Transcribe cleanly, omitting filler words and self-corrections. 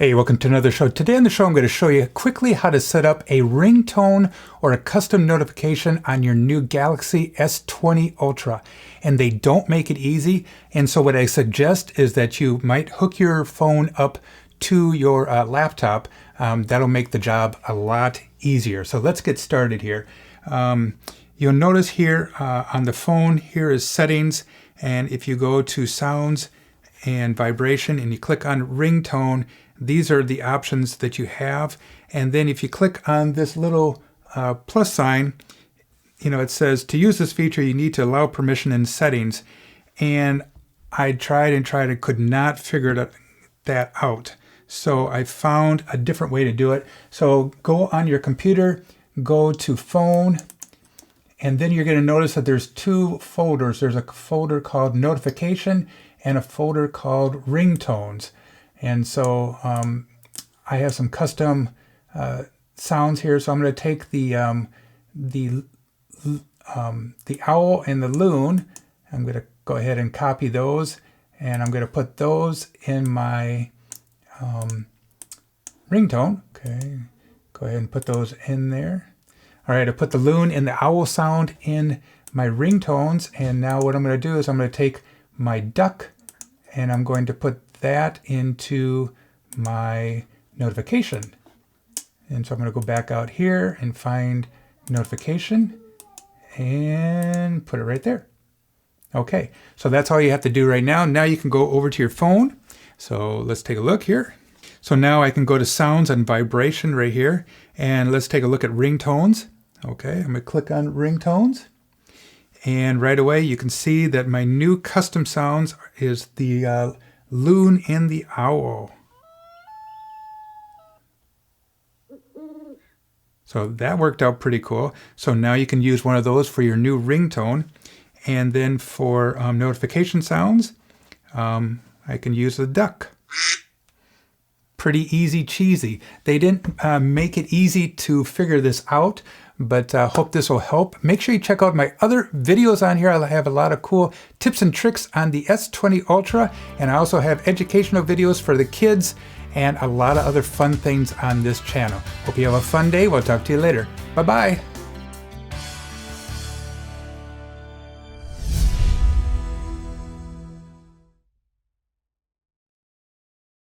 Hey, welcome to another show. Today on the show, I'm going to show you quickly how to set up a ringtone or a custom notification on your new Galaxy S20 Ultra. And they don't make it easy. And so what I suggest is that you might hook your phone up to your laptop. That'll make the job a lot easier. So let's get started here. You'll notice here on the phone, here is settings. And if you go to sounds and vibration and you click on ringtone, these are the options that you have. And then if you click on this little plus sign, it says to use this feature, you need to allow permission in settings. And I tried and could not figure that out. So I found a different way to do it. So go on your computer, go to phone, and then you're going to notice that there's two folders. There's a folder called notification and a folder called ringtones. And so I have some custom sounds here. So I'm going to take the owl and the loon. I'm going to go ahead and copy those, and I'm going to put those in my ringtone. Okay, go ahead and put those in there. All right, I put the loon and the owl sound in my ringtones, and now what I'm going to do is I'm going to take my duck, and I'm going to put that into my notification. And so I'm going to go back out here and find notification and put it right there. Okay, so that's all you have to do right now. Now you can go over to your phone. So let's take a look here. So now I can go to sounds and vibration right here, and let's take a look at ringtones. Okay, I'm going to click on ringtones. And right away you can see that my new custom sounds is the loon and the owl. So that worked out pretty cool. So now you can use one of those for your new ringtone. And then for notification sounds, I can use the duck. Pretty easy cheesy. They didn't make it easy to figure this out, but hope this will help. Make sure you check out my other videos on here. I have a lot of cool tips and tricks on the S20 Ultra, and I also have educational videos for the kids and a lot of other fun things on this channel. Hope you have a fun day. We'll talk to you later. Bye-bye.